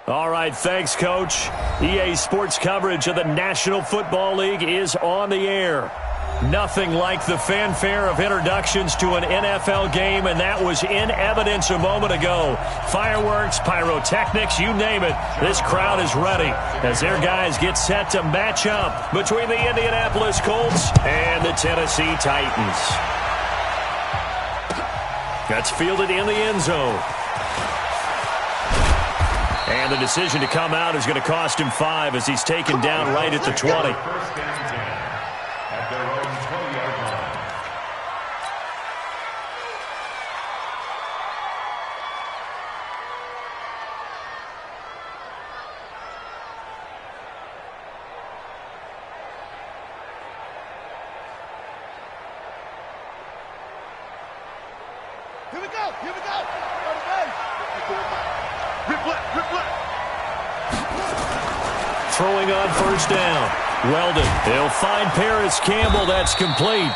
All right, thanks, Coach. EA Sports coverage of the National Football League is on the air. Nothing like the fanfare of introductions to an NFL game, and that was in evidence a moment ago. Fireworks, pyrotechnics, you name it. This crowd is ready as their guys get set to match up between the Indianapolis Colts and the Tennessee Titans. That's fielded in the end zone. And the decision to come out is going to cost him 5 as he's taken down right at the 20. Here we go. Rip left. Throwing on first down. Weldon. He'll find Paris Campbell. That's complete.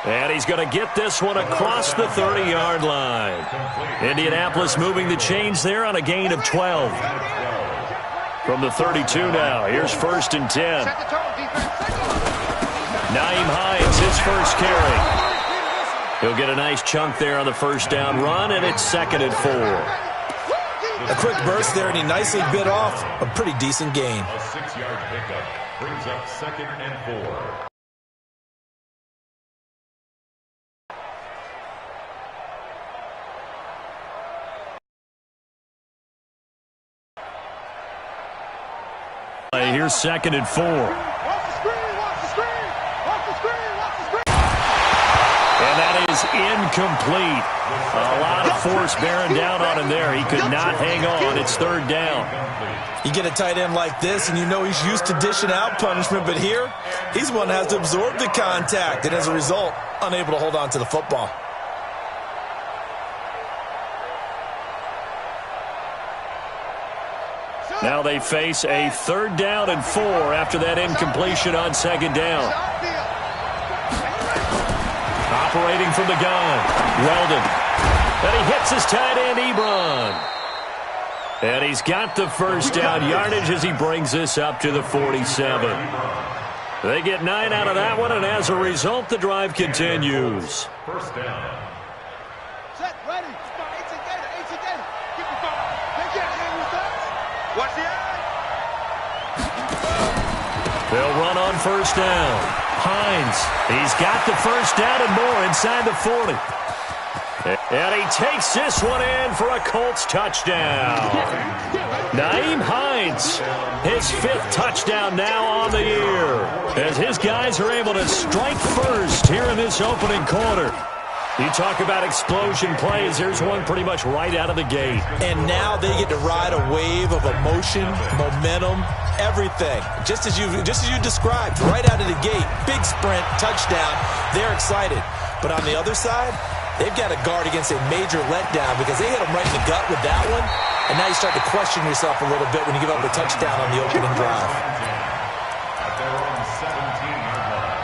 And he's going to get this one across the 30-yard line. Indianapolis moving the chains there on a gain of 12. From the 32 now. Here's 1st and 10. Nyheim Hines, his first carry. He'll get a nice chunk there on the first down run, and it's 2nd and 4. A quick burst there, and he nicely bit off a pretty decent gain. A 6-yard pickup brings up 2nd and 4. Here's 2nd and 4. Watch the screen. And that is incomplete. A lot of force bearing down on him there. He could not hang on. It's 3rd down. You get a tight end like this, and you know he's used to dishing out punishment, but here, he's the one that has to absorb the contact, and as a result, unable to hold on to the football. Now they face a 3rd down and 4 after that incompletion on 2nd down. Operating from the gun, Weldon. And he hits his tight end, Ebron. And he's got the first down yardage as he brings this up to the 47. They get 9 out of that one, and as a result, the drive continues. First down. Set, ready. 18 Gator. Keep the ball. Watch the eye. They'll run on first down. Hines, he's got the first down and more inside the 40. And he takes this one in for a Colts touchdown. Nyheim Hines, his 5th touchdown now on the year, as his guys are able to strike first here in this opening quarter. You talk about explosion plays. Here's one pretty much right out of the gate. And now they get to ride a wave of emotion, momentum, everything. Just as you described, right out of the gate. Big sprint, touchdown. They're excited. But on the other side, they've got to guard against a major letdown because they hit them right in the gut with that one. And now you start to question yourself a little bit when you give up a touchdown on the opening drive. At their own 17-yard line.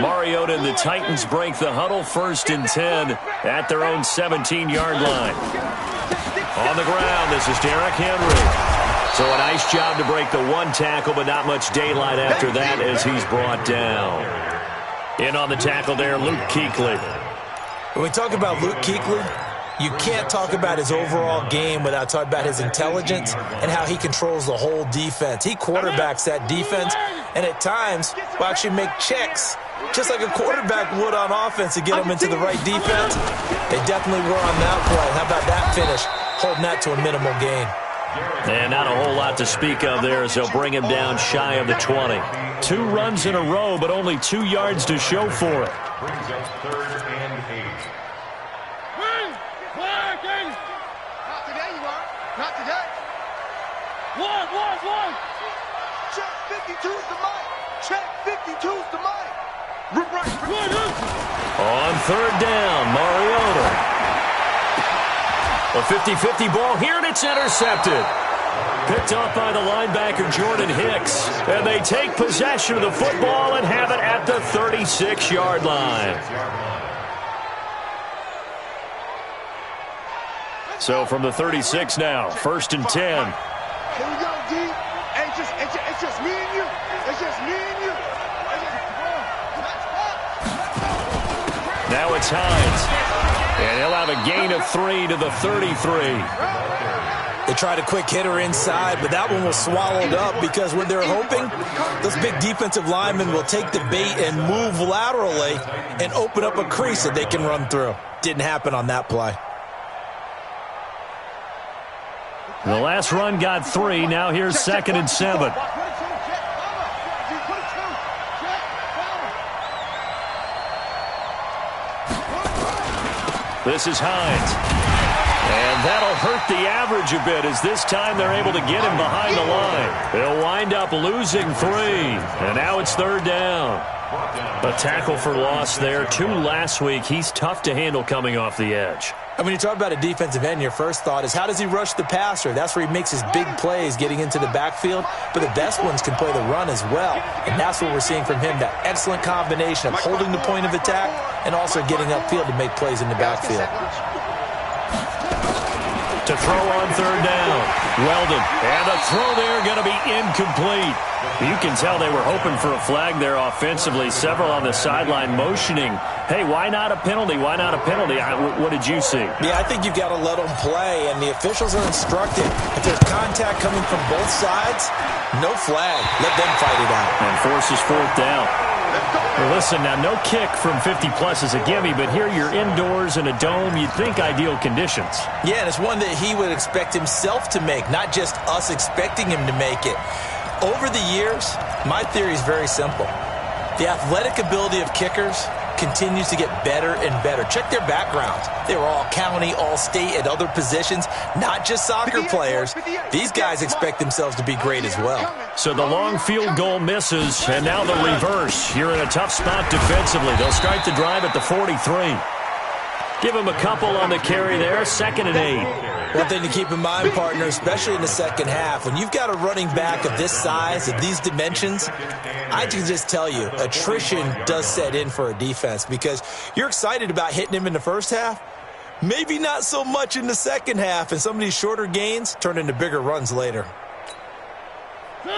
Mariota and the Titans break the huddle, 1st and 10 at their own 17-yard line. On the ground, this is Derrick Henry. So a nice job to break the 1 tackle, but not much daylight after that as he's brought down. In on the tackle there, Luke Kuechly. When we talk about Luke Kuechly, you can't talk about his overall game without talking about his intelligence and how he controls the whole defense. He quarterbacks that defense, and at times will actually make checks, just like a quarterback would on offense to get them into the right defense. They definitely were on that play. How about that finish? Holding that to a minimal gain. And not a whole lot to speak of there as they'll bring him down shy of the 20. 2 runs in a row, but only 2 yards to show for it. Brings up 3rd and 8. Not today, you are. Not today. One. Check 52's the mic. Check 52's the mic. On 3rd down, Mariota. A 50-50 ball here, and it's intercepted. Picked off by the linebacker, Jordan Hicks. And they take possession of the football and have it at the 36-yard line. So from the 36 now, 1st and 10. Here we go, D. Hey, it's just me and you. It's just me and you. Now it's Hines. And he'll have a gain of 3 to the 33. They tried a quick hitter inside, but that one was swallowed up because when they're hoping, those big defensive linemen will take the bait and move laterally and open up a crease that they can run through. Didn't happen on that play. The last run got 3. Now here's 2nd and 7. This is Hines. And that'll hurt the average a bit as this time they're able to get him behind the line. They'll wind up losing 3. And now it's 3rd down. A tackle for loss there. 2 last week. He's tough to handle coming off the edge. And when you talk about a defensive end, your first thought is how does he rush the passer? That's where he makes his big plays getting into the backfield. But the best ones can play the run as well. And that's what we're seeing from him, that excellent combination of holding the point of attack and also getting upfield to make plays in the backfield. To throw on 3rd down. Weldon. And the throw there going to be incomplete. You can tell they were hoping for a flag there offensively. Several on the sideline motioning. Hey, why not a penalty? Why not a penalty? What did you see? Yeah, I think you've got to let them play, and the officials are instructed. If there's contact coming from both sides, no flag. Let them fight it out. And forces 4th down. Well, listen, now no kick from 50-plus is a gimme, but here you're indoors in a dome. You'd think ideal conditions. Yeah, and it's one that he would expect himself to make, not just us expecting him to make it. Over the years, my theory is very simple. The athletic ability of kickers continues to get better and better. Check their backgrounds. They were all county, all state, at other positions, not just soccer players. These guys expect themselves to be great as well. So the long field goal misses, and now the reverse. You're in a tough spot defensively. They'll start the drive at the 43. Give him a couple on the carry there, 2nd and 8. One thing to keep in mind, partner, especially in the second half, when you've got a running back of this size, of these dimensions, I can just tell you, attrition does set in for a defense because you're excited about hitting him in the first half, maybe not so much in the second half, and some of these shorter gains turn into bigger runs later.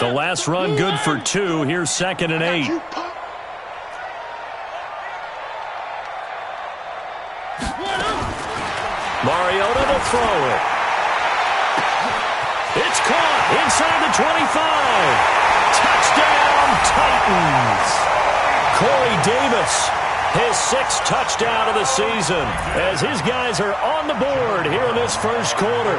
The last run good for 2. Here's 2nd and 8. Mariota to throw it. It's caught inside the 25. Touchdown, Titans. Corey Davis, his 6th touchdown of the season, as his guys are on the board here in this first quarter.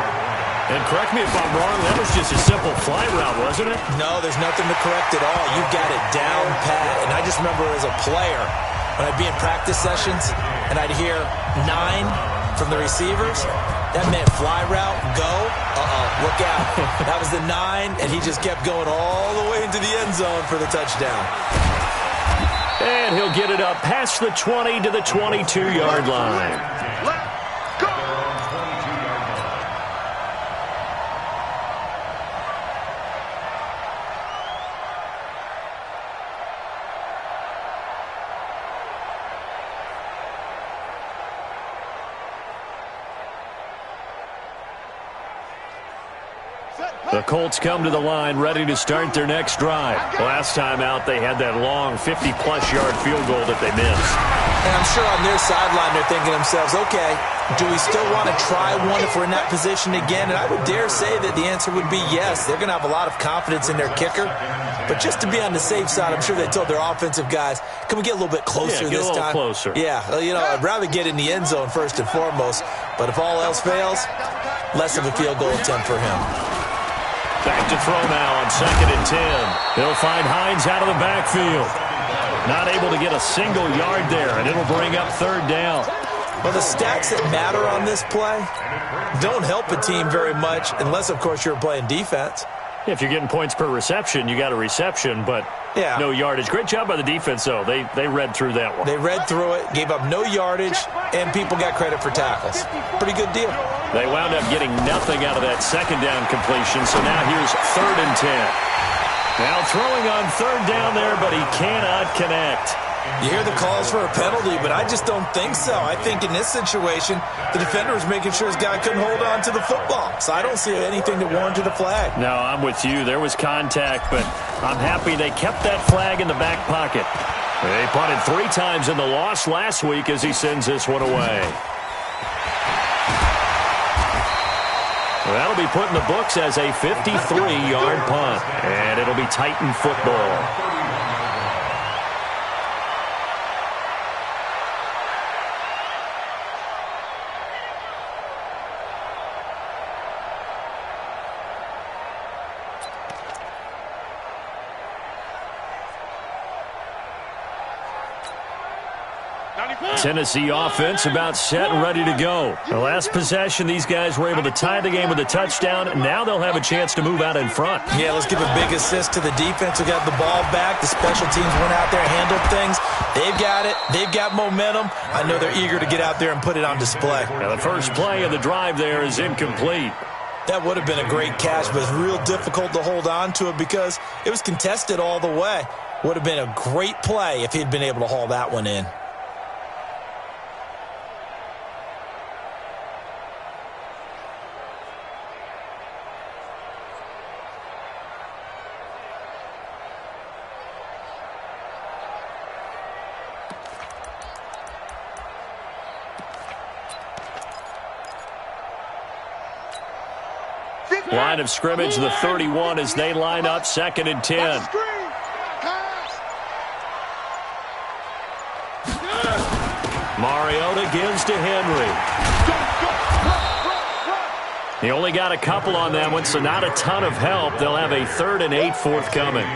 And correct me if I'm wrong, that was just a simple fly route, wasn't it? No, there's nothing to correct at all. You've got it down pat. And I just remember as a player, when I'd be in practice sessions and I'd hear 9 from the receivers, that meant fly route, go, look out. That was the 9, and he just kept going all the way into the end zone for the touchdown. And he'll get it up past the 20 to the 22-yard line. The Colts come to the line ready to start their next drive. Last time out, they had that long 50-plus yard field goal that they missed. And I'm sure on their sideline they're thinking to themselves, okay, do we still want to try one if we're in that position again? And I would dare say that the answer would be yes. They're going to have a lot of confidence in their kicker. But just to be on the safe side, I'm sure they told their offensive guys, can we get a little bit closer this time? Closer. Yeah, I'd rather get in the end zone first and foremost. But if all else fails, less of a field goal attempt for him. Back to throw now on 2nd and 10. He'll find Hines out of the backfield. Not able to get a single yard there, and it'll bring up 3rd down. Well, the stats that matter on this play don't help a team very much unless, of course, you're playing defense. If you're getting points per reception, you got a reception, but no yardage. Great job by the defense, though. They read through that one. They read through it, gave up no yardage, and people got credit for tackles. Pretty good deal. They wound up getting nothing out of that second down completion, so now here's 3rd and 10. Now throwing on 3rd down there, but he cannot connect. You hear the calls for a penalty, but I just don't think so. I think in this situation, the defender was making sure his guy couldn't hold on to the football. So I don't see anything that warranted a flag. No, I'm with you. There was contact, but I'm happy they kept that flag in the back pocket. They punted 3 times in the loss last week as he sends this one away. That'll be put in the books as a 53-yard punt, and it'll be Titan football. Tennessee offense about set and ready to go. The last possession, these guys were able to tie the game with a touchdown. Now they'll have a chance to move out in front. Yeah, let's give a big assist to the defense who got the ball back. The special teams went out there, handled things. They've got it. They've got momentum. I know they're eager to get out there and put it on display. Now the first play of the drive there is incomplete. That would have been a great catch, but it's real difficult to hold on to it because it was contested all the way. Would have been a great play if he'd been able to haul that one in. Line of scrimmage, the 31 as they line up 2nd and 10. Mariota gives to Henry. He only got a couple on that one, so not a ton of help. They'll have a 3rd and 8 forthcoming.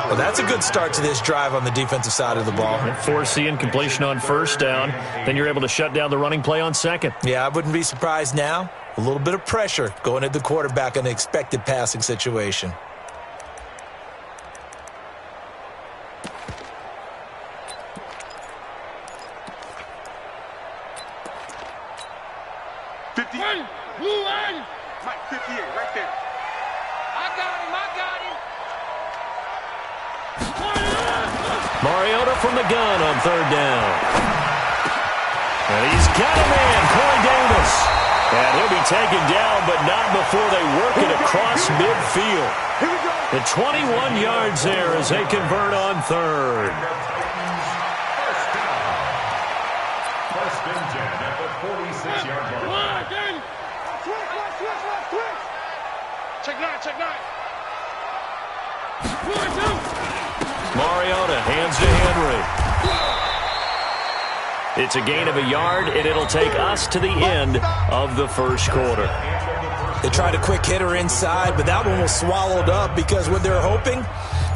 Well, that's a good start to this drive on the defensive side of the ball. Force the incompletion on 1st down. Then you're able to shut down the running play on 2nd. Yeah, I wouldn't be surprised now. A little bit of pressure going at the quarterback in an expected passing situation. Mike 58, right there. I got him. Mariota from the gun on 3rd down. And he's got a man, Corey Davis. And he'll be taken down, but not before they work it across midfield. The 21 yards there as they convert on 3rd. First and 10 at the 46-yard line. Check nine. Mariota hands to Henry. It's a gain of a yard, and it'll take us to the end of the 1st quarter. They tried a quick hitter inside, but that one was swallowed up because what they're hoping,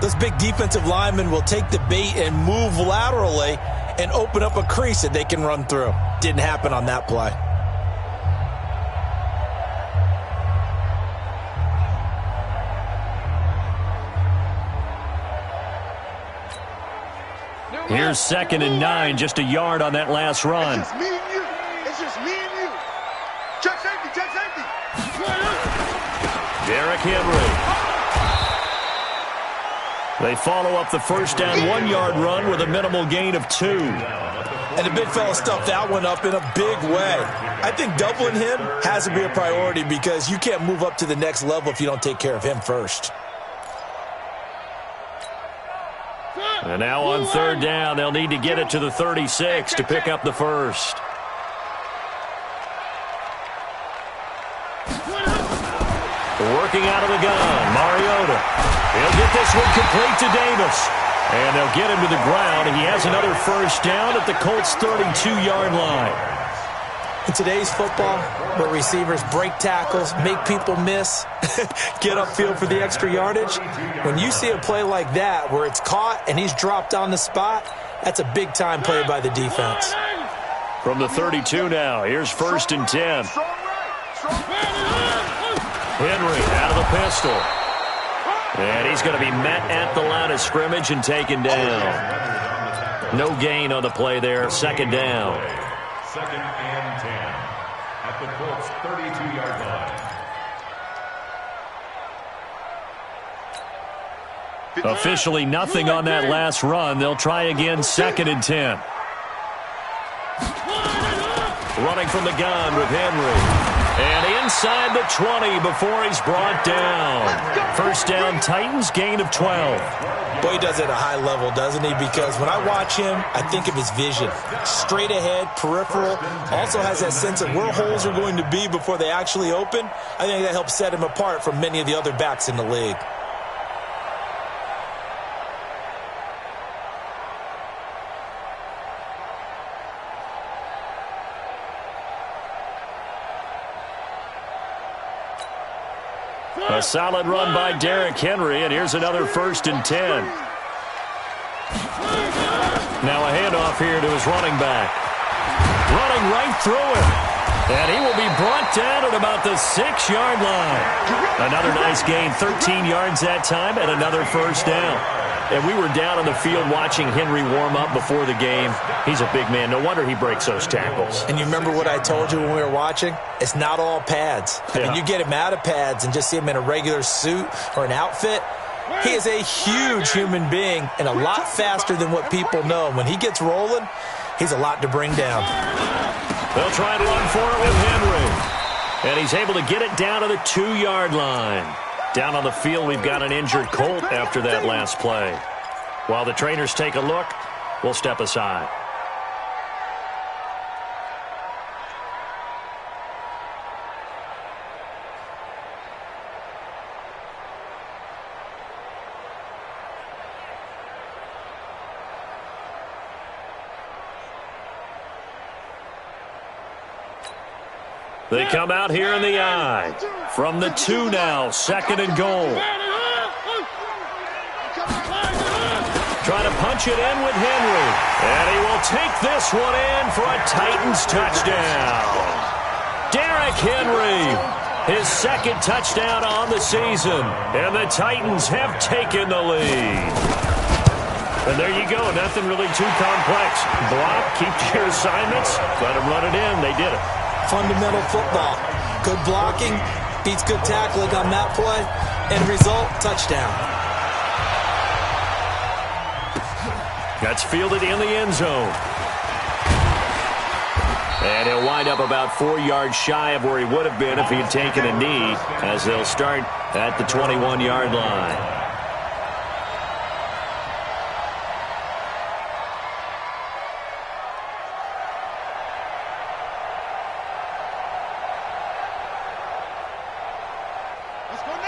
those big defensive linemen will take the bait and move laterally and open up a crease that they can run through. Didn't happen on that play. Here's 2nd and 9, just a yard on that last run. It's just me and you. Check safety. Derrick Henry. They follow up the 1st down 1-yard run with a minimal gain of 2. And the big fella stuffed that one up in a big way. I think doubling him has to be a priority because you can't move up to the next level if you don't take care of him first. And now on 3rd down, they'll need to get it to the 36 to pick up the 1st. Working out of the gun, Mariota. He'll get this one complete to Davis. And they'll get him to the ground. He has another 1st down at the Colts' 32-yard line. In today's football, where receivers break tackles, make people miss, get upfield for the extra yardage, when you see a play like that where it's caught and he's dropped on the spot, that's a big-time play by the defense. From the 32 now, here's 1st and 10. Henry out of the pistol. And he's going to be met at the line of scrimmage and taken down. No gain on the play there. Second down. Second and 10 at the Colts 32-yard line. Officially nothing on that last run. They'll try again, second and 10. Running from the gun with Henry. And inside the 20 before he's brought down. First down, Titans, gain of 12. Boy, he does it at a high level, doesn't he? Because when I watch him, I think of his vision. Straight ahead, peripheral. Also has that sense of where holes are going to be before they actually open. I think that helps set him apart from many of the other backs in the league. A solid run by Derrick Henry, and here's another first and 10. Now a handoff here to his running back. Running right through him. And he will be brought down at about the 6-yard line. Another nice gain, 13 yards that time, and another first down. And we were down on the field watching Henry warm up before the game. He's a big man. No wonder he breaks those tackles. And you remember what I told you when we were watching? It's not all pads. I mean, you get him out of pads and just see him in a regular suit or an outfit. He is a huge human being and a lot faster than what people know. When he gets rolling, he's a lot to bring down. They'll try to run for it with Henry. And he's able to get it down to the 2-yard line. Down on the field, we've got an injured Colt after that last play. While the trainers take a look, we'll step aside. They come out here in the I. From the 2 now, second and goal. Trying to punch it in with Henry. And he will take this one in for a Titans touchdown. Derrick Henry, his second touchdown on the season. And the Titans have taken the lead. And there you go, nothing really too complex. Block, keep to your assignments, let them run it in. They did it. Fundamental football. Good blocking, beats good tackling on that play, and result, touchdown. That's fielded in the end zone. And he'll wind up about 4 yards shy of where he would have been if he had taken a knee, as they'll start at the 21-yard line.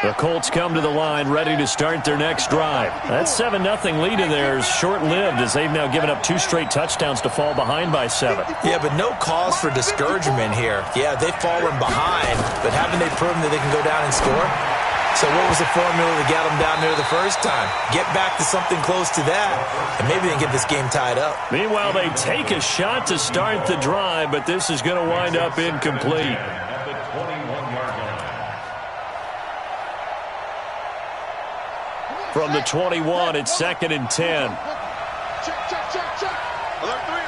The Colts come to the line ready to start their next drive. That 7-0 lead of theirs short-lived as they've now given up 2 straight touchdowns to fall behind by 7. Yeah, but no cause for discouragement here. Yeah, they've fallen behind, but haven't they proven that they can go down and score? So what was the formula to get them down there the first time? Get back to something close to that, and maybe they can get this game tied up. Meanwhile, they take a shot to start the drive, but this is going to wind up incomplete. From the 21, it's second and 10. Check. Alert three.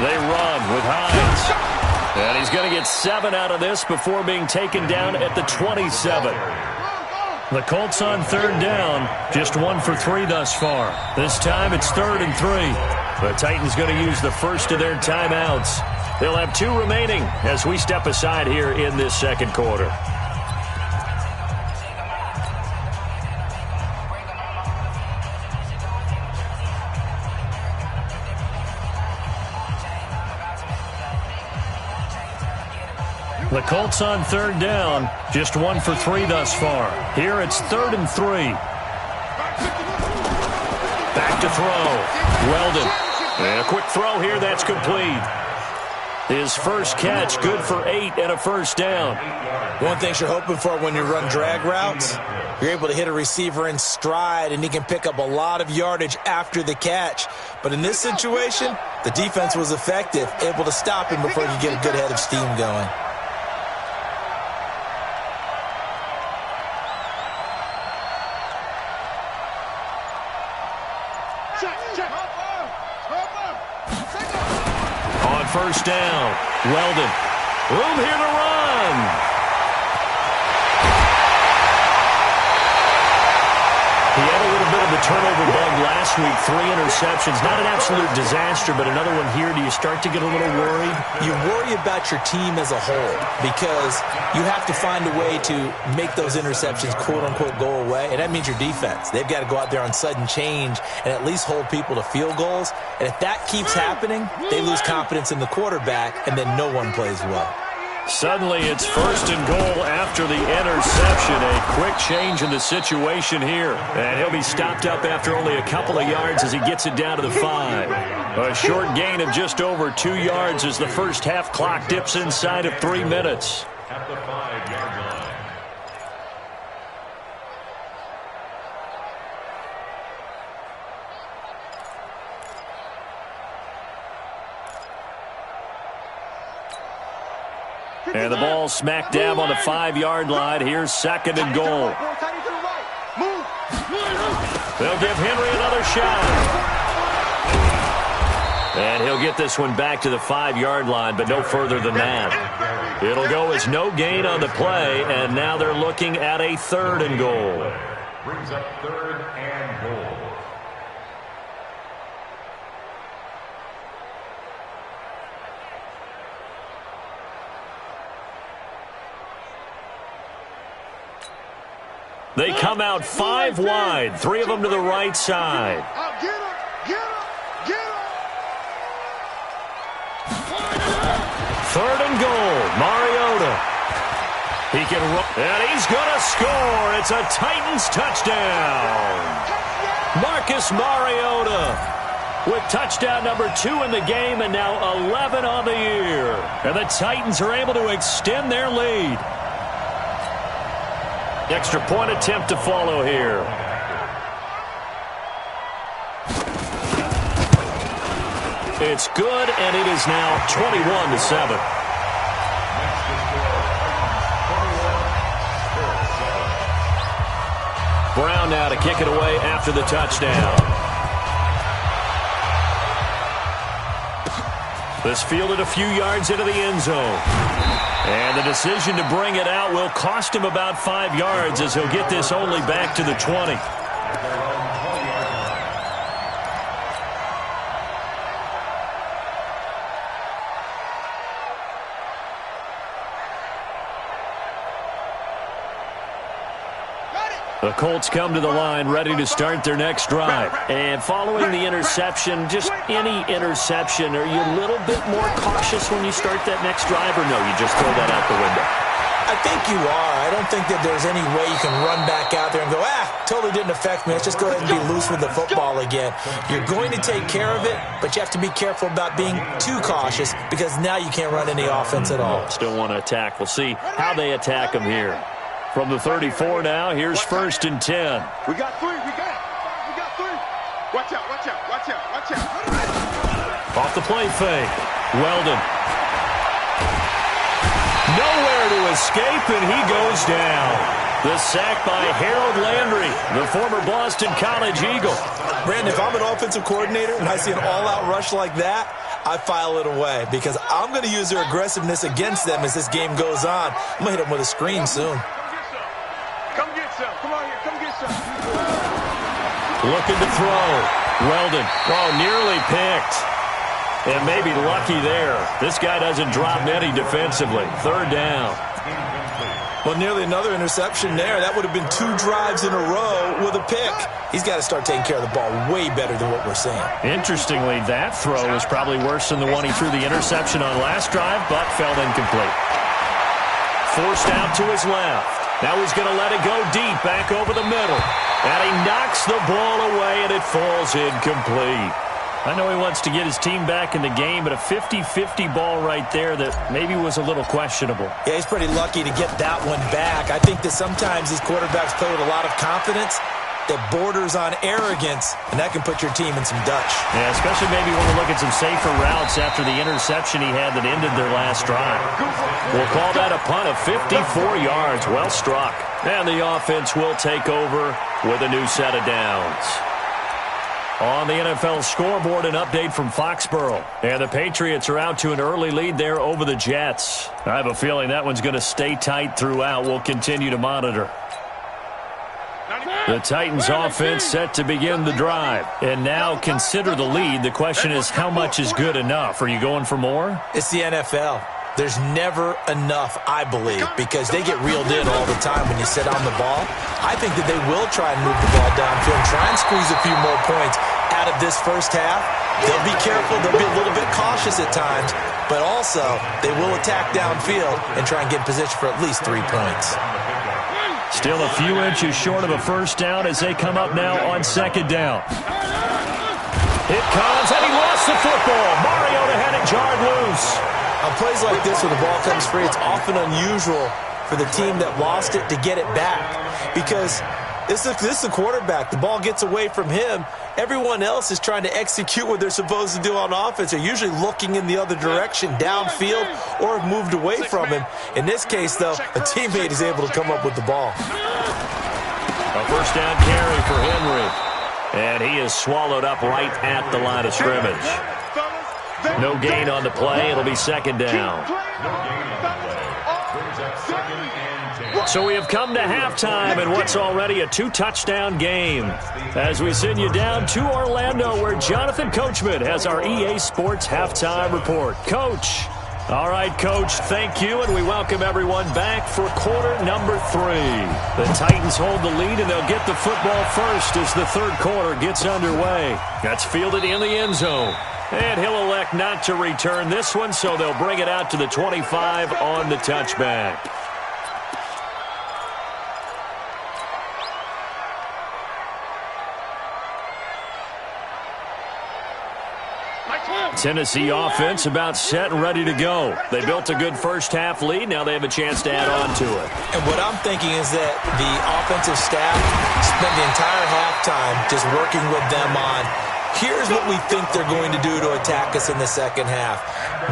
They run with Hines. And he's going to get 7 out of this before being taken down at the 27. The Colts on third down, just 1 for 3 thus far. This time it's 3rd and 3. The Titans going to use the first of their timeouts. They'll have 2 remaining as we step aside here in this second quarter. The Colts on third down, just 1 for 3 thus far. Here it's 3rd and 3. Back to throw. Weldon. And a quick throw here, that's complete. His first catch, good for 8 and a first down. One thing you're hoping for when you run drag routes, you're able to hit a receiver in stride, and he can pick up a lot of yardage after the catch. But in this situation, the defense was effective, able to stop him before he could get a good head of steam going. first down. Weldon. Room here to run. He had a little bit of the turnover bug last week. 3 interceptions. Not an absolute disaster, but another one here. Do you start to get a little worried? You worry about your team as a whole because you have to find a way to make those interceptions, quote-unquote, go away, and that means your defense. They've got to go out there on sudden change and at least hold people to field goals. And if that keeps happening, they lose confidence in the quarterback, and then no one plays well. Suddenly it's first and goal after the interception. A quick change in the situation here. And he'll be stopped up after only a couple of yards as he gets it down to the 5. A short gain of just over 2 yards as the first half clock dips inside of 3 minutes. At the 5-yard line. And the ball smack dab on the 5-yard line. Here's second and goal. They'll give Henry another shot. And he'll get this one back to the 5-yard line, but no further than that. It'll go as no gain on the play, and now they're looking at a 3rd and goal. Brings up 3rd and goal. They come out 5 wide, 3 of them to the right side. Get him! Get him! Get him! 3rd and goal, Mariota. He can run, and he's going to score. It's a Titans touchdown. Marcus Mariota with touchdown number 2 in the game and now 11 on the year. And the Titans are able to extend their lead. Extra point attempt to follow here. It's good, and it is now 21-7. Brown now to kick it away after the touchdown. This fielded a few yards into the end zone. And the decision to bring it out will cost him about 5 yards as he'll get this only back to the 20. The Colts come to the line ready to start their next drive. And following the interception, just any interception, are you a little bit more cautious when you start that next drive, or no, you just throw that out the window? I think you are. I don't think that there's any way you can run back out there and go, totally didn't affect me. Let's just go ahead and be loose with the football again. You're going to take care of it, but you have to be careful about being too cautious because now you can't run any offense at all. Still want to attack. We'll see how they attack them here. From the 34 now, here's 1st and 10. We got 3. We got 3. Watch out. Watch out. Watch out. Watch out. Off the play fake. Weldon. Nowhere to escape, and he goes down. The sack by Harold Landry, the former Boston College Eagle. Brandon, if I'm an offensive coordinator and I see an all-out rush like that, I file it away because I'm going to use their aggressiveness against them as this game goes on. I'm going to hit them with a screen soon. Come get some. Come on here. Come get some. Looking to throw. Weldon. Oh, nearly picked. And maybe lucky there. This guy doesn't drop many defensively. 3rd down. Well, nearly another interception there. That would have been 2 drives in a row with a pick. He's got to start taking care of the ball way better than what we're seeing. Interestingly, that throw was probably worse than the one he threw the interception on last drive, but fell incomplete. Forced out to his left. Now he's going to let it go deep, back over the middle. And he knocks the ball away, and it falls incomplete. I know he wants to get his team back in the game, but a 50-50 ball right there that maybe was a little questionable. Yeah, he's pretty lucky to get that one back. I think that sometimes these quarterbacks play with a lot of confidence that borders on arrogance, and that can put your team in some Dutch. Yeah, especially maybe when we look at some safer routes after the interception he had that ended their last drive. We'll call that a punt of 54 yards. Well struck. And the offense will take over with a new set of downs. On the NFL scoreboard, an update from Foxborough. And the Patriots are out to an early lead there over the Jets. I have a feeling that one's going to stay tight throughout. We'll continue to monitor. The Titans offense set to begin the drive. And now consider the lead. The question is, how much is good enough? Are you going for more? It's the NFL. There's never enough, I believe, because they get reeled in all the time when you sit on the ball. I think that they will try and move the ball downfield and try and squeeze a few more points out of this first half. They'll be careful. They'll be a little bit cautious at times, but also they will attack downfield and try and get in position for at least 3 points. Still a few inches short of a first down as they come up now on second down. It comes, and he lost the football. Mariota had it jarred loose. On plays like this where the ball comes free, it's often unusual for the team that lost it to get it back because this is the quarterback. The ball gets away from him. Everyone else is trying to execute what they're supposed to do on offense. They're usually looking in the other direction, downfield, or have moved away from him. In this case, though, a teammate is able to come up with the ball. A first down carry for Henry. And he is swallowed up right at the line of scrimmage. No gain on the play. It'll be second down. So we have come to halftime in what's already a 2-touchdown game. As we send you down to Orlando, where Jonathan Coachman has our EA Sports Halftime Report. Coach. All right, Coach, thank you, and we welcome everyone back for quarter number 3. The Titans hold the lead, and they'll get the football first as the third quarter gets underway. That's fielded in the end zone. And he'll elect not to return this one, so they'll bring it out to the 25 on the touchback. Tennessee offense about set and ready to go. They built a good first half lead. Now they have a chance to add on to it. And what I'm thinking is that the offensive staff spent the entire halftime just working with them on, here's what we think they're going to do to attack us in the second half.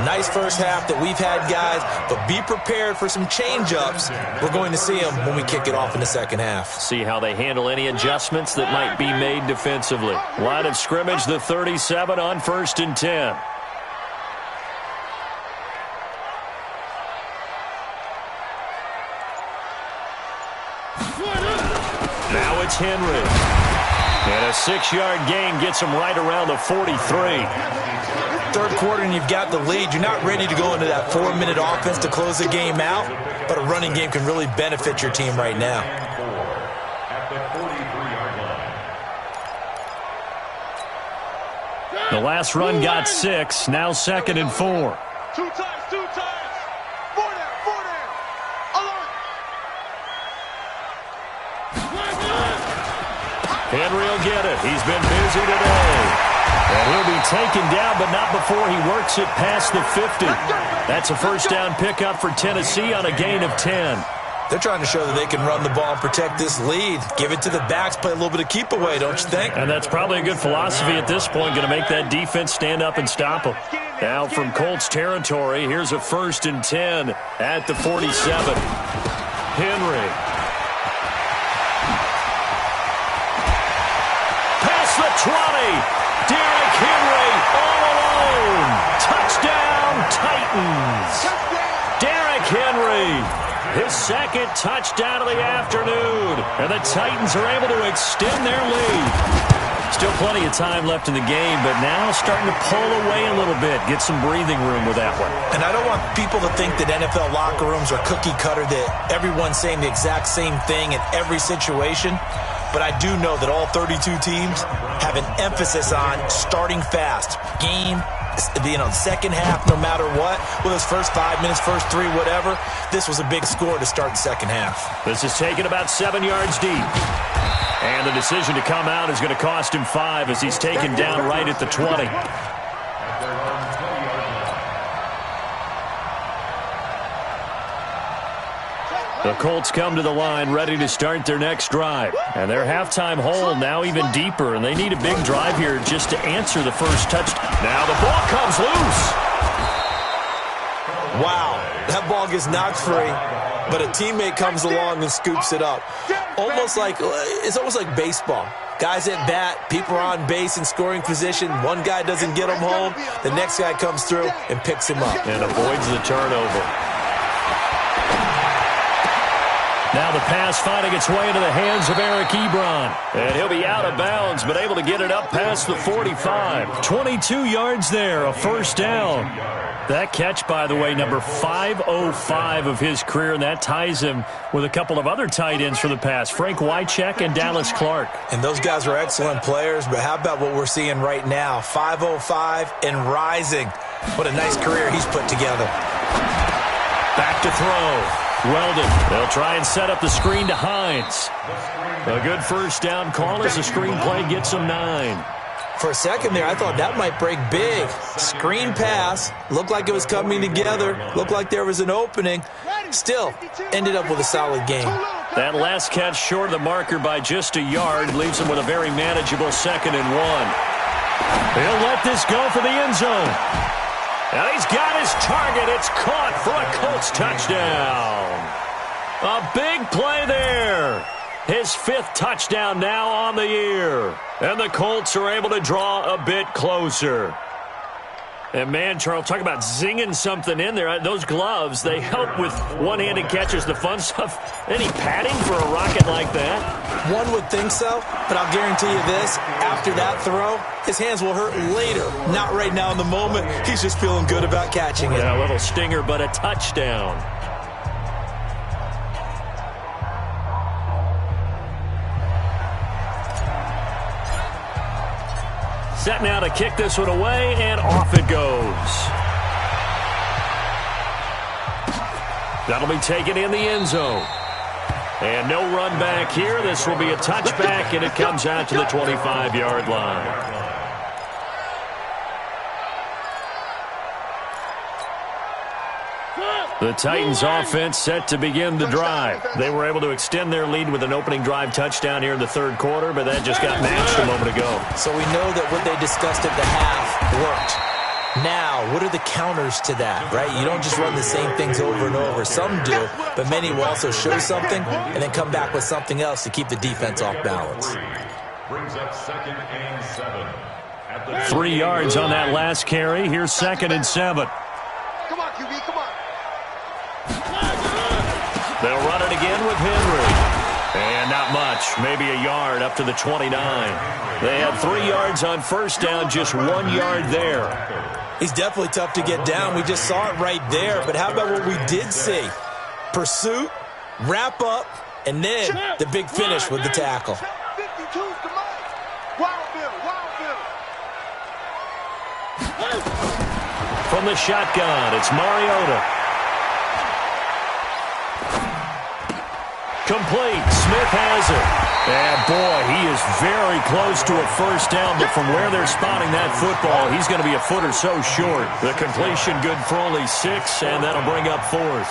Nice first half that we've had, guys, but be prepared for some change-ups. We're going to see them when we kick it off in the second half. See how they handle any adjustments that might be made defensively. Line of scrimmage, the 37 on 1st and 10. Now it's Henry. And a 6-yard gain gets him right around the 43. Third quarter and you've got the lead. You're not ready to go into that 4-minute offense to close the game out, but a running game can really benefit your team right now. At the 43-yard line. The last run got 6. Now 2nd and 4. 2 times. 4 down. Alert. Henry will get it. He's been busy today. And he'll be taken down, but not before he works it past the 50. That's a first down pickup for Tennessee on a gain of 10. They're trying to show that they can run the ball and protect this lead. Give it to the backs, play a little bit of keep away, don't you think? And that's probably a good philosophy at this point, going to make that defense stand up and stop them. Now from Colts territory, here's a 1st and 10 at the 47. Henry. Past the 20. Derrick Henry all alone. Touchdown, Titans. Derrick Henry, his second touchdown of the afternoon. And the Titans are able to extend their lead. Still plenty of time left in the game, but now starting to pull away a little bit. Get some breathing room with that one. And I don't want people to think that NFL locker rooms are cookie cutter, that everyone's saying the exact same thing in every situation. But I do know that all 32 teams have an emphasis on starting fast. Game, second half, no matter what. Well, those first 5 minutes, first 3, whatever. This was a big score to start the second half. This is taken about 7 yards deep. And the decision to come out is going to cost him 5 as he's taken down right at the 20. The Colts come to the line ready to start their next drive. And their halftime hole now even deeper, and they need a big drive here just to answer the first touchdown. Now the ball comes loose. Wow, that ball gets knocked free, but a teammate comes along and scoops it up. It's almost like baseball. Guys at bat, people are on base in scoring position. One guy doesn't get him home. The next guy comes through and picks him up. And avoids the turnover. Now the pass finding its way into the hands of Eric Ebron. And he'll be out of bounds, but able to get it up past the 45. 22 yards there, a first down. That catch, by the way, number 505 of his career, and that ties him with a couple of other tight ends for the pass, Frank Wycheck and Dallas Clark. And those guys were excellent players, but how about what we're seeing right now? 505 and rising. What a nice career he's put together. Back to throw. Weldon. They'll try and set up the screen to Hines. A good first down call as the screen play gets him 9. For a second there, I thought that might break big. Screen pass. Looked like it was coming together. Looked like there was an opening. Still, ended up with a solid game. That last catch short of the marker by just a yard leaves him with a very manageable 2nd and 1. He'll let this go for the end zone. And he's got his target. It's caught for a Colts touchdown. A big play there. His 5th touchdown now on the year. And the Colts are able to draw a bit closer. And, man, Charles, talk about zinging something in there. Those gloves, they help with one-handed catches, the fun stuff. Any padding for a rocket like that? One would think so, but I'll guarantee you this. After that throw, his hands will hurt later. Not right now in the moment. He's just feeling good about catching it. Yeah, a little stinger, but a touchdown. Set now to kick this one away, and off it goes. That'll be taken in the end zone. And no run back here. This will be a touchback, and it comes out to the 25-yard line. The Titans offense set to begin the drive. They were able to extend their lead with an opening drive touchdown here in the 3rd quarter, but that just got matched a moment ago. So we know that what they discussed at the half worked. Now, what are the counters to that, right? You don't just run the same things over and over. Some do, but many will also show something and then come back with something else to keep the defense off balance. Brings up 2nd and 7. 3 yards on that last carry. Here's 2nd and 7. Come on, QB, come on. They'll run it again with Henry. And not much, maybe a yard up to the 29. They had 3 yards on first down, just 1 yard there. He's definitely tough to get down. We just saw it right there. But how about what we did see? Pursuit, wrap up, and then the big finish with the tackle. 52's the mark. Wild Bill. From the shotgun, it's Mariota. Complete. Smith has it. And, boy, he is very close to a first down, but from where they're spotting that football, he's going to be a foot or so short. The completion good for only 6, and that'll bring up 4th.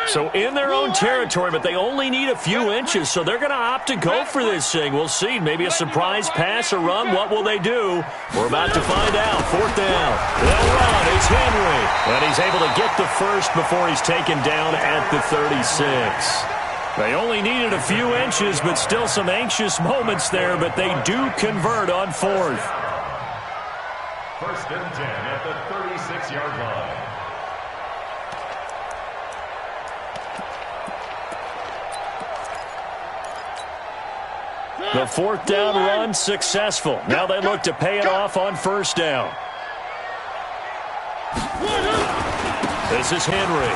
So in their own territory, but they only need a few inches, so they're going to opt to go for this thing. We'll see. Maybe a surprise pass or run. What will they do? We're about to find out. 4th down. They'll run. It's Henry. And he's able to get the first before he's taken down at the 36. They only needed a few inches, but still some anxious moments there, but they do convert on 4th. 1st and 10 at the 36-yard line. The 4th down run successful. Now they look to pay it off on first down. This is Henry.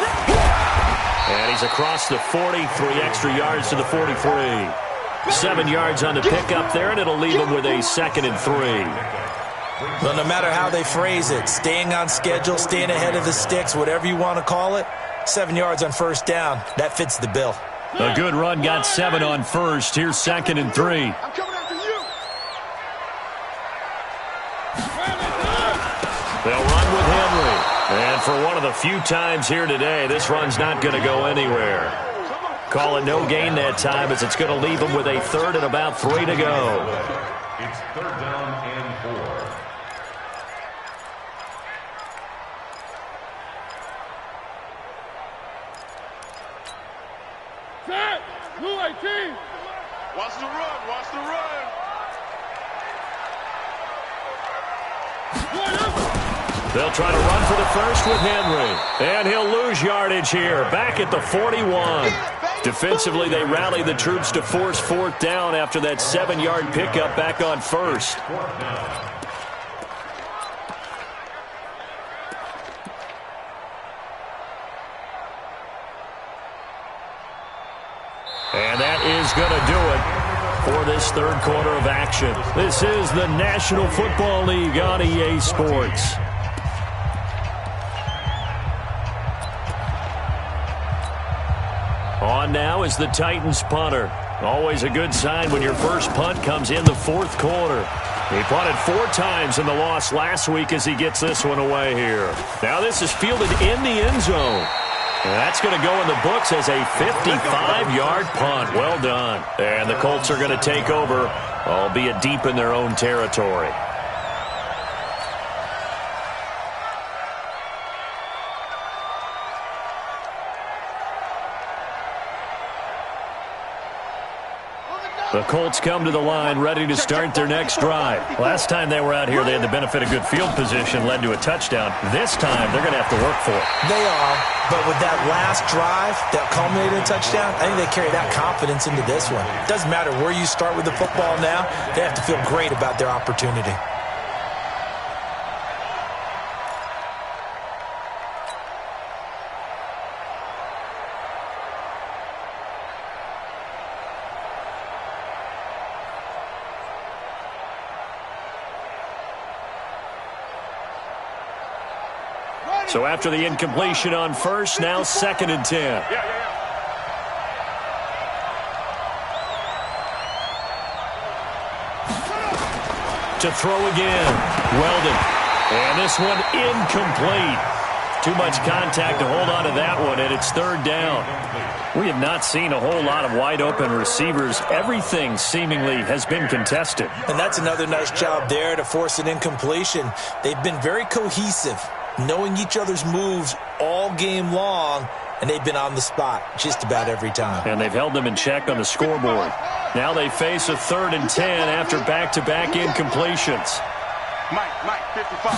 And he's across the 40, 3 extra yards to the 43. 7 yards on the pickup there, and it'll leave him with a 2nd and 3. Well, no matter how they phrase it, staying on schedule, staying ahead of the sticks, whatever you want to call it, 7 yards on first down, that fits the bill. A good run got 7 on first. Here's 2nd and 3. I'm coming after you. They'll run with Henry. And for one of the few times here today, this run's not going to go anywhere. Call it no gain that time as it's going to leave them with a third and about 3 to go. It's third down and 4. Set! Blue 18! Watch the run, watch the run! They'll try to run for the first with Henry. And he'll lose yardage here. Back at the 41. Defensively, they rally the troops to force fourth down after that 7-yard pickup back on first. And that is going to do it for this third quarter of action. This is the National Football League on EA Sports. On now is the Titans punter. Always a good sign when your first punt comes in the fourth quarter. He punted 4 times in the loss last week as he gets this one away here. Now this is fielded in the end zone. And that's going to go in the books as a 55-yard punt. Well done. And the Colts are going to take over, albeit deep in their own territory. The Colts come to the line ready to start their next drive. Last time they were out here, they had the benefit of good field position, led to a touchdown. This time, they're going to have to work for it. They are, but with that last drive that culminated in a touchdown, I think they carry that confidence into this one. It doesn't matter where you start with the football now. They have to feel great about their opportunity. So after the incompletion on first, now 2nd and 10. To throw again. Weldon. And this one incomplete. Too much contact to hold on to that one, and it's 3rd down. We have not seen a whole lot of wide-open receivers. Everything seemingly has been contested. And that's another nice job there to force an incompletion. They've been very cohesive, knowing each other's moves all game long, and they've been on the spot just about every time. And they've held them in check on the scoreboard. Now they face a 3rd and 10 after back-to-back incompletions. Mike, 55.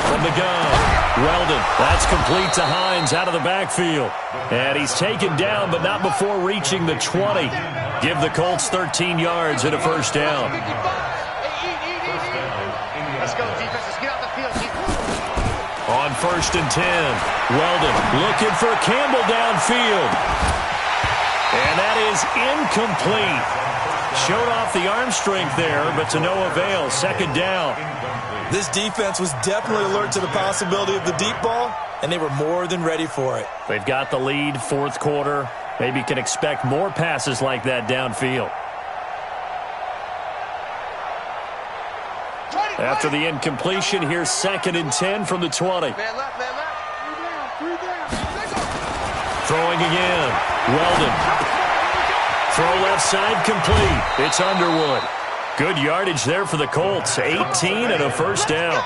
From the gun, Weldon. That's complete to Hines out of the backfield. And he's taken down, but not before reaching the 20. Give the Colts 13 yards and a first down. Let's go, defense. Let's get out the field, defense. On 1st and 10, Weldon looking for Campbell downfield. And that is incomplete. Showed off the arm strength there, but to no avail. 2nd down. This defense was definitely alert to the possibility of the deep ball, and they were more than ready for it. They've got the lead, 4th quarter. Maybe can expect more passes like that downfield. After the incompletion, here's 2nd and 10 from the 20. Man left. Throwing again. Weldon. Throw left side complete. It's Underwood. Good yardage there for the Colts. 18 and a first down.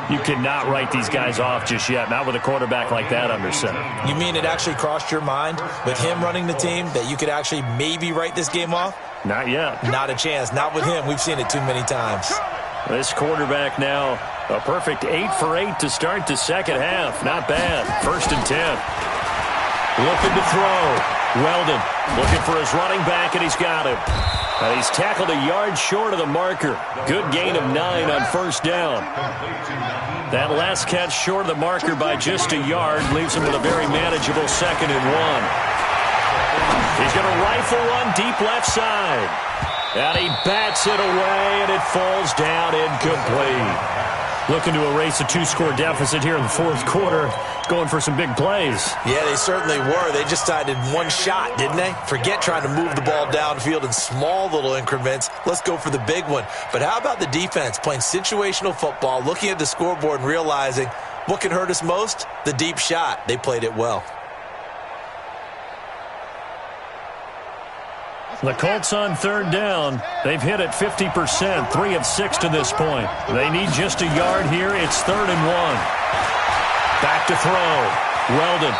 You cannot write these guys off just yet, not with a quarterback like that under center. You mean it actually crossed your mind with him running the team that you could actually maybe write this game off? Not yet. Not a chance. Not with him. We've seen it too many times. This quarterback now, a perfect 8 for 8 to start the second half. Not bad. 1st and 10. Looking to throw. Weldon looking for his running back, and he's got him. And he's tackled a yard short of the marker. Good gain of 9 on 1st down. That last catch short of the marker by just a yard leaves him with a very manageable 2nd and 1. He's going to rifle one deep left side. And he bats it away, and it falls down incomplete. Looking to erase a 2-score deficit here in the 4th quarter. Going for some big plays. Yeah, they certainly were. They just decided one shot, didn't they? Forget trying to move the ball downfield in small little increments. Let's go for the big one. But how about the defense playing situational football, looking at the scoreboard and realizing what can hurt us most? The deep shot. They played it well. The Colts on third down. They've hit it 50%, 3 of 6 to this point. They need just a yard here. It's 3rd and 1. Back to throw. Weldon.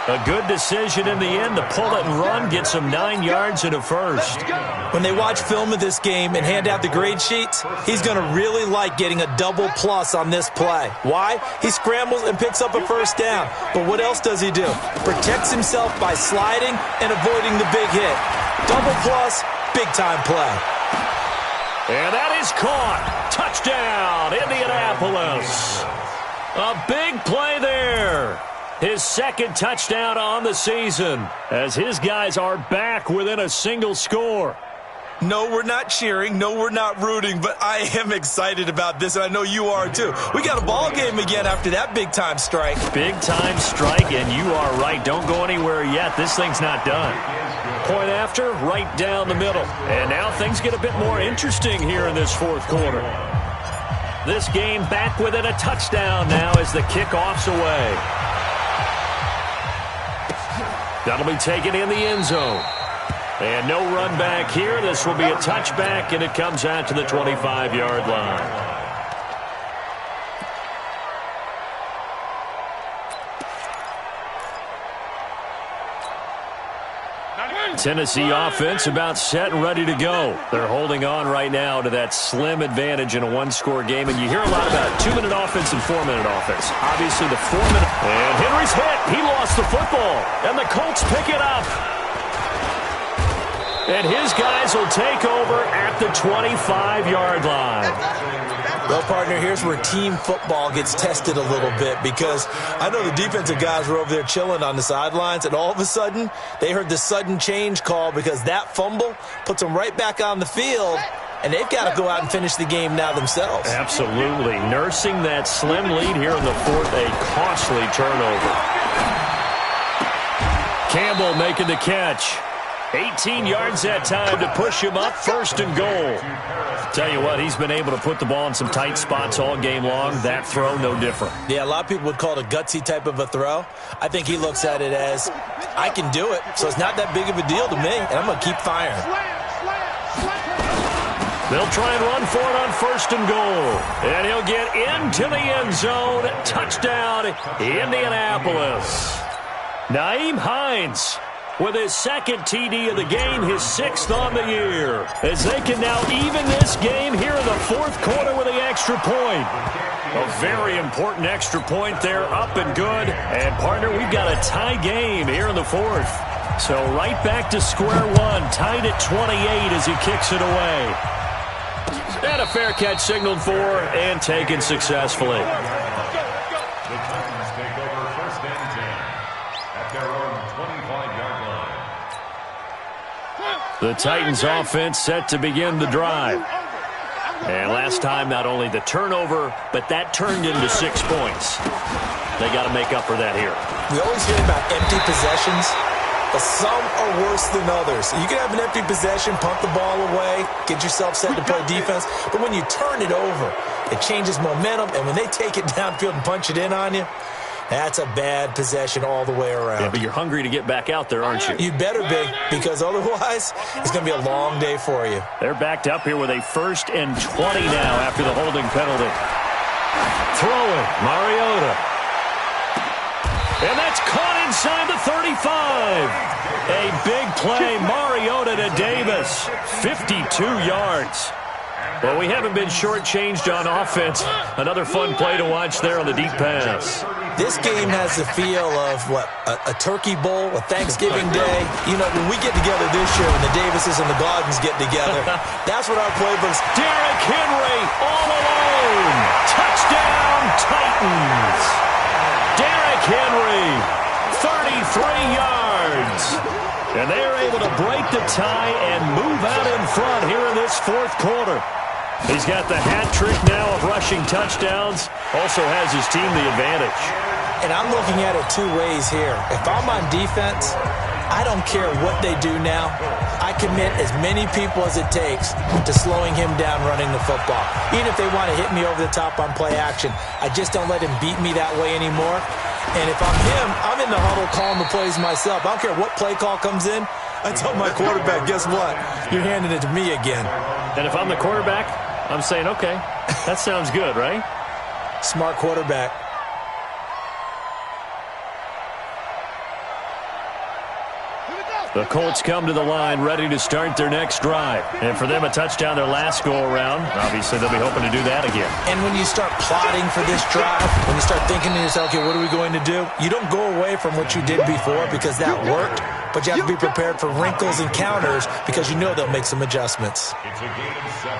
A good decision in the end to pull it and run, get some 9 yards and a first. When they watch film of this game and hand out the grade sheets, he's going to really like getting a double plus on this play. Why? He scrambles and picks up a first down. But what else does he do? Protects himself by sliding and avoiding the big hit. Double plus, big-time play. And that is caught. Touchdown, Indianapolis. A big play there. His 2nd touchdown on the season as his guys are back within a single score. No, we're not cheering. No, we're not rooting, but I am excited about this, and I know you are too. We got a ball game again after that big-time strike. Big-time strike, and you are right. Don't go anywhere yet. This thing's not done. Point after, right down the middle. And now things get a bit more interesting here in this 4th quarter. This game back within a touchdown now as the kickoff's away. That'll be taken in the end zone. And no run back here. This will be a touchback, and it comes out to the 25-yard line. Tennessee offense about set and ready to go. They're holding on right now to that slim advantage in a 1-score game. And you hear a lot about 2-minute offense and 4-minute offense. Obviously, the 4-minute. And Henry's hit. He lost the football. And the Colts pick it up. And his guys will take over at the 25-yard line. Well, partner, here's where team football gets tested a little bit because I know the defensive guys were over there chilling on the sidelines, and all of a sudden they heard the sudden change call because that fumble puts them right back on the field, and they've got to go out and finish the game now themselves. Absolutely. Nursing that slim lead here in the 4th, a costly turnover. Campbell making the catch. 18 yards that time to push him up, 1st and goal. Tell you what, he's been able to put the ball in some tight spots all game long. That throw, no different. Yeah, a lot of people would call it a gutsy type of a throw. I think he looks at it as, I can do it, so it's not that big of a deal to me, and I'm going to keep firing. They'll try and run for it on 1st and goal. And he'll get into the end zone. Touchdown, Indianapolis. Nyheim Hines with his 2nd TD of the game, his 6th on the year, as they can now even this game here in the 4th quarter with the extra point. A very important extra point there, up and good. And, partner, we've got a tie game here in the 4th. So right back to square one, tied at 28 as he kicks it away. And a fair catch signaled for and taken successfully. The Titans offense set to begin the drive. And last time, not only the turnover, but that turned into 6 points. They got to make up for that here. We always hear about empty possessions, but some are worse than others. You can have an empty possession, punt the ball away, get yourself set to play defense, but when you turn it over, it changes momentum, and when they take it downfield and punch it in on you, that's a bad possession all the way around. Yeah, but you're hungry to get back out there, aren't you? You better be, because otherwise it's going to be a long day for you. They're backed up here with a 1st and 20 now after the holding penalty. Throwing, Mariota. And that's caught inside the 35. A big play, Mariota to Davis. 52 yards. Well, we haven't been shortchanged on offense. Another fun play to watch there on the deep pass. This game has the feel of, a turkey bowl, a Thanksgiving day. You know, when we get together this year, when the Davises and the Gardens get together, that's what our playbooks. Derrick Henry all alone. Touchdown, Titans. Derrick Henry, 33 yards. And they are able to break the tie and move out in front here in this 4th quarter. He's got the hat trick now of rushing touchdowns. Also has his team the advantage. And I'm looking at it 2 ways here. If I'm on defense, I don't care what they do now. I commit as many people as it takes to slowing him down running the football. Even if they want to hit me over the top on play action, I just don't let him beat me that way anymore. And if I'm him, I'm in the huddle calling the plays myself. I don't care what play call comes in. I told my quarterback, guess what? You're handing it to me again. And if I'm the quarterback, I'm saying, okay, that sounds good, right? Smart quarterback. The Colts come to the line ready to start their next drive. And for them, a touchdown their last go-around. Obviously, they'll be hoping to do that again. And when you start plotting for this drive, when you start thinking to yourself, okay, what are we going to do? You don't go away from what you did before because that worked, but you have to be prepared for wrinkles and counters because you know they'll make some adjustments. It's a gain of 7.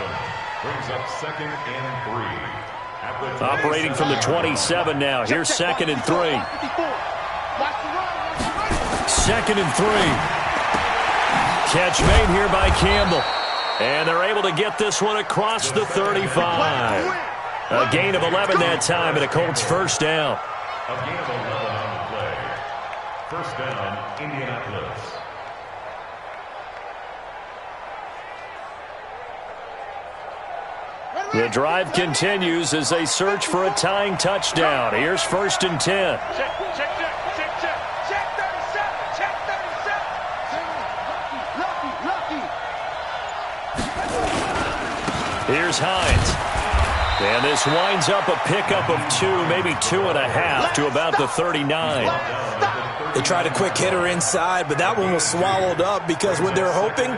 Brings up 2nd and 3. Operating from the 27 now. Here's 2nd and 3. 2nd and 3. Catch made here by Campbell. And they're able to get this one across the 35. A gain of 11 that time, and a Colts first down. A gain of 11 on the play. First down, Indianapolis. The drive continues as they search for a tying touchdown. Here's 1st and 10. Here's Hines. And this winds up a pickup of 2, maybe 2.5 to about the 39. They tried a quick hitter inside, but that one was swallowed up because what they're hoping,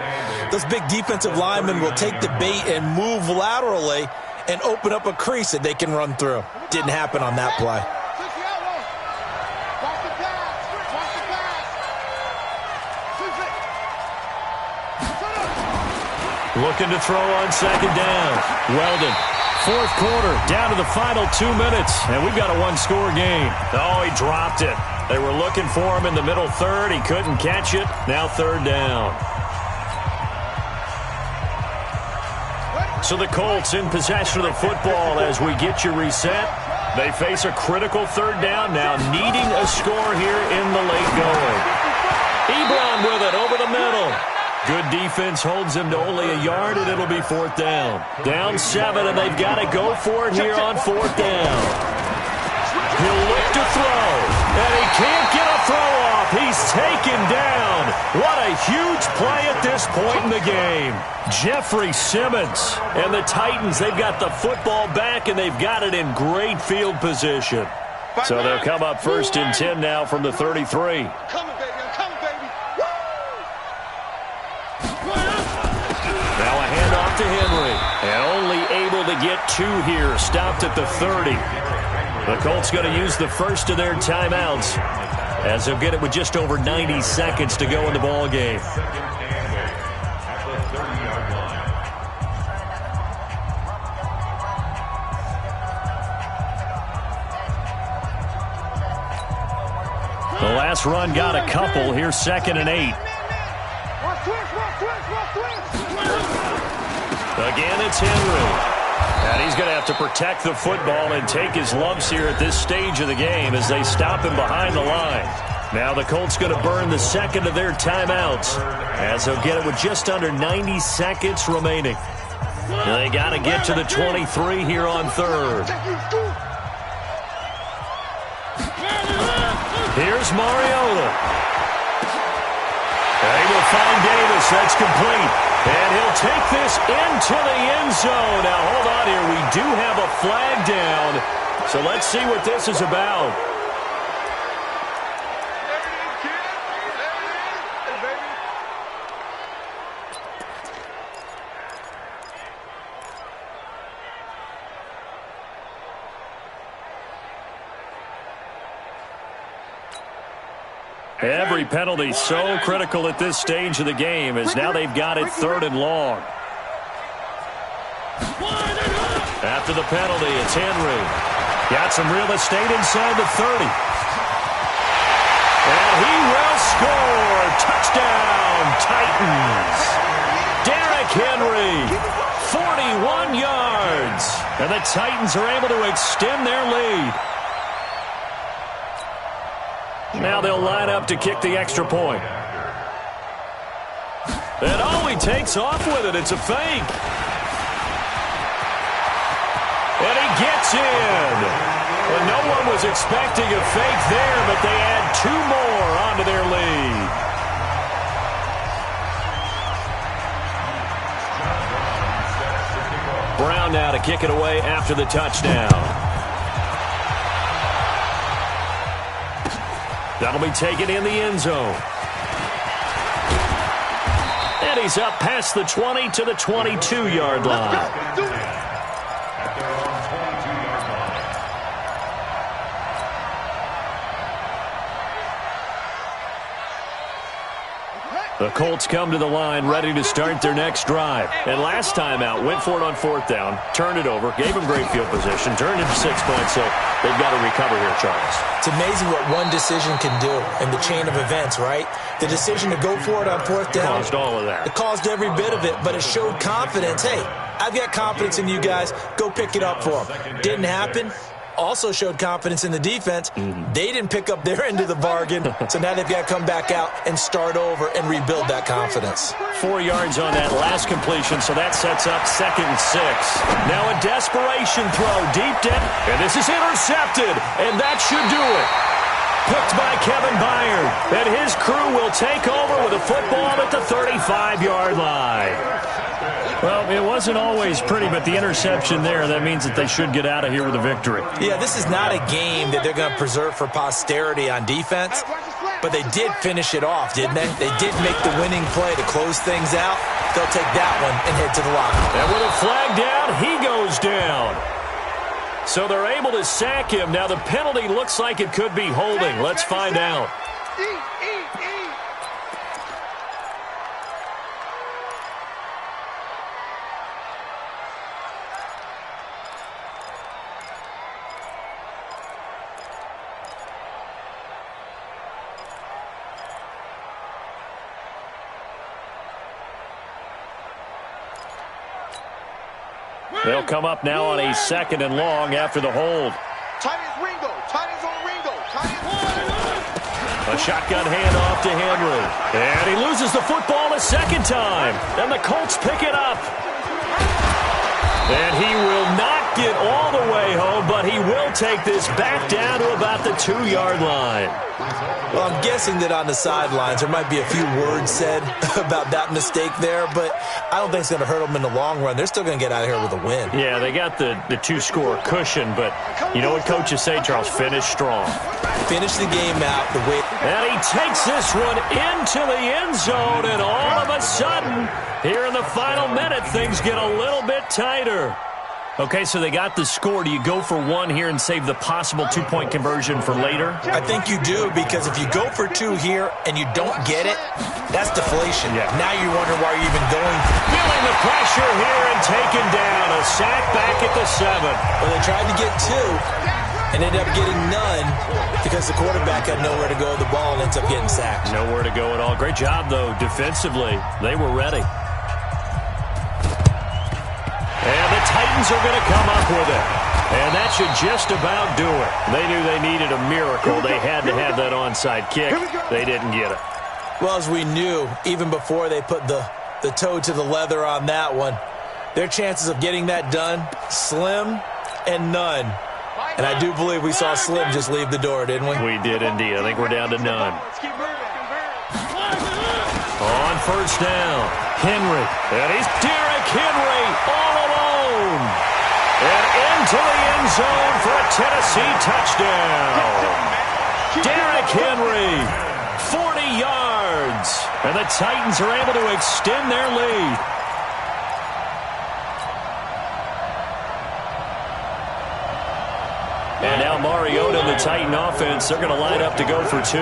those big defensive linemen will take the bait and move laterally and open up a crease that they can run through. Didn't happen on that play. Looking to throw on 2nd down. Weldon, 4th quarter, down to the final 2 minutes, and we've got a one-score game. Oh, he dropped it. They were looking for him in the middle third. He couldn't catch it. Now 3rd down. So the Colts in possession of the football as we get you reset. They face a critical 3rd down now, needing a score here in the late going. Ebron with it over the middle. Good defense holds him to only a yard, and it'll be 4th down. Down 7, and they've got to go for it here on 4th down. He'll look to throw, and he can't get a throw off. He's taken down. What a huge play at this point in the game. Jeffrey Simmons and the Titans, they've got the football back, and they've got it in great field position. So they'll come up 1st and 10 now from the 33. To Henry, and only able to get 2 here, stopped at the 30. The Colts going to use the first of their timeouts as they'll get it with just over 90 seconds to go in the ball game. The last run got a couple. Here's 2nd and 8. Again, it's Henry. And he's going to have to protect the football and take his lumps here at this stage of the game as they stop him behind the line. Now the Colts going to burn the second of their timeouts as they'll get it with just under 90 seconds remaining. They got to get to the 23 here on 3rd. Here's Mariota. They will find Davis. That's complete. And he'll take this into the end zone. Now, hold on here. We do have a flag down. So let's see what this is about. Every penalty so critical at this stage of the game as now they've got it 3rd and long. After the penalty, it's Henry. Got some real estate inside the 30. And he will score. Touchdown, Titans. Derrick Henry, 41 yards. And the Titans are able to extend their lead. Now they'll line up to kick the extra point. And oh, he takes off with it. It's a fake. And he gets in. Well, no one was expecting a fake there, but they add 2 more onto their lead. Brown now to kick it away after the touchdown. That'll be taken in the end zone. And he's up past the 20 to the 22-yard line. The Colts come to the line ready to start their next drive. And last time out, went for it on fourth down, turned it over, gave them great field position, turned into 6 points, so they've got to recover here, Charles. It's amazing what one decision can do in the chain of events, right? The decision to go for it on fourth down. Caused all of that. It caused every bit of it, but it showed confidence. Hey, I've got confidence in you guys. Go pick it up for them. Didn't happen. Also showed confidence in the defense. They didn't pick up their end of the bargain, so now they've got to come back out and start over and rebuild that confidence. 4 yards on that last completion, so that sets up 2nd and 6. Now a desperation throw deep down, and this is intercepted, and that should do it. Picked by Kevin Byard, and his crew will take over with a football at the 35-yard line. Well, it wasn't always pretty, but the interception there, that means that they should get out of here with a victory. Yeah, this is not a game that they're going to preserve for posterity on defense, but they did finish it off, didn't they? They did make the winning play to close things out. They'll take that one and head to the locker room. And with a flag down, he goes down. So they're able to sack him. Now the penalty looks like it could be holding. Let's find out. They'll come up now on a 2nd and long after the hold. Ringo. On Ringo. A shotgun handoff to Henry. And he loses the football a second time. And the Colts pick it up. And he will not get all the way home, but he will take this back down to about the 2-yard line. Well, I'm guessing that on the sidelines there might be a few words said about that mistake there, but I don't think it's going to hurt them in the long run. They're still going to get out of here with a win. Yeah, they got the 2-score cushion, but you know what coaches say, Charles? Finish strong. Finish the game out the way. And he takes this one into the end zone, and all of a sudden, here in the final minute, things get a little bit tighter. Okay, so they got the score. Do you go for one here and save the possible 2-point conversion for later? I think you do, because if you go for 2 here and you don't get it, that's deflation. Yeah. Now you wonder why you're even going. Feeling the pressure here and taken down. A sack back at the 7. Well, they tried to get 2 and ended up getting none because the quarterback had nowhere to go with the ball and ends up getting sacked. Nowhere to go at all. Great job, though, defensively. They were ready. And the Titans are going to come up with it. And that should just about do it. They knew they needed a miracle. They had to have that onside kick. They didn't get it. Well, as we knew, even before they put the toe to the leather on that one, their chances of getting that done, slim and none. And I do believe we saw Slim just leave the door, didn't we? We did indeed. I think we're down to none. On first down, Henry. And he's Derrick Henry all alone. And into the end zone for a Tennessee touchdown. Derrick Henry, 40 yards. And the Titans are able to extend their lead. And now Mariota and the Titan offense, they're going to line up to go for 2.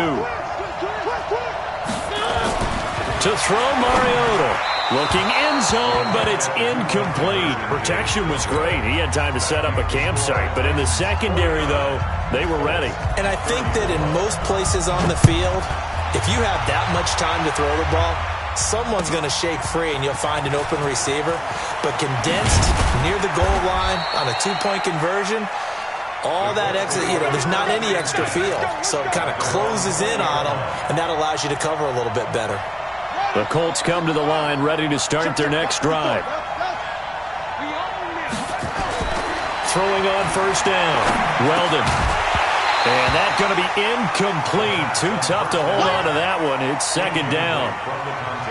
To throw Mariota. Looking end zone, but it's incomplete. Protection was great. He had time to set up a campsite. But in the secondary, though, they were ready. And I think that in most places on the field, if you have that much time to throw the ball, someone's going to shake free and you'll find an open receiver. But condensed near the goal line on a 2-point conversion, all that extra, there's not any extra field. So it kind of closes in on them, and that allows you to cover a little bit better. The Colts come to the line ready to start their next drive. Throwing on first down, Weldon. And that's going to be incomplete. Too tough to hold on to that one. It's second down.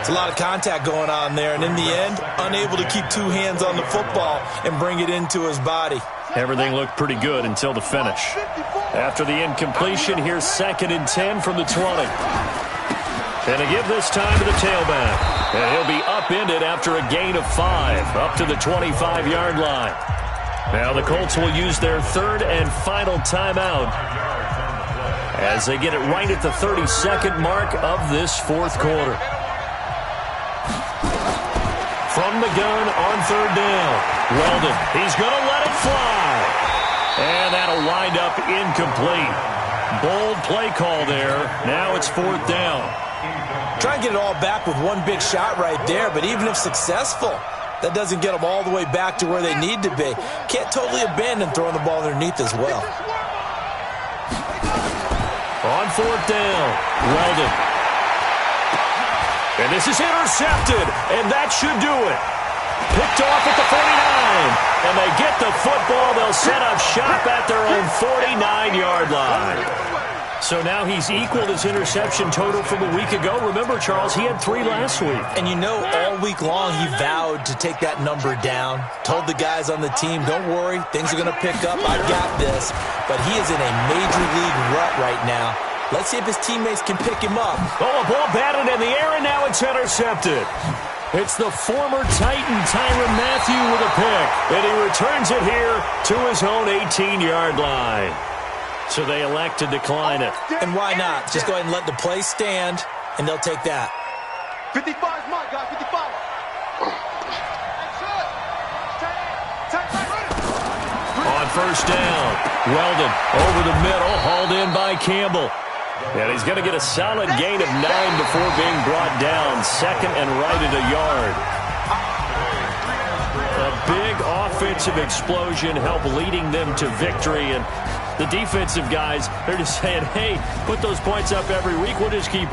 It's a lot of contact going on there, and in the end, unable to keep two hands on the football and bring it into his body. Everything looked pretty good until the finish. After the incompletion, here's 2nd and 10 from the 20. And a give this time to the tailback. And he'll be upended after a gain of 5, up to the 25-yard line. Now the Colts will use their 3rd and final timeout as they get it right at the 32nd mark of this 4th quarter. From the gun on 3rd down. Weldon, he's going to let it fly. And that'll wind up incomplete. Bold play call there. Now it's 4th down. Try and get it all back with one big shot right there, but even if successful, that doesn't get them all the way back to where they need to be. Can't totally abandon throwing the ball underneath as well. On 4th down, Weldon. And this is intercepted, and that should do it. Picked off at the 49, and they get the football. They'll set up shop at their own 49-yard line. So now he's equaled his interception total from a week ago. Remember, Charles, he had 3 last week. And you know, all week long he vowed to take that number down. Told the guys on the team, don't worry, things are going to pick up. I got this. But he is in a major league rut right now. Let's see if his teammates can pick him up. Oh, a ball batted in the air, and now it's intercepted. It's the former Titan, Tyrann Mathieu, with a pick. And he returns it here to his own 18-yard line. So they elect to decline it. And why not? Just go ahead and let the play stand, and they'll take that. 55 is mine, guys. 55. On 1st down, Weldon over the middle, hauled in by Campbell. And he's going to get a solid gain of 9 before being brought down. 2nd and right at a yard. A big offensive explosion helped leading them to victory. And the defensive guys, they're just saying, hey, put those points up every week. We'll just keep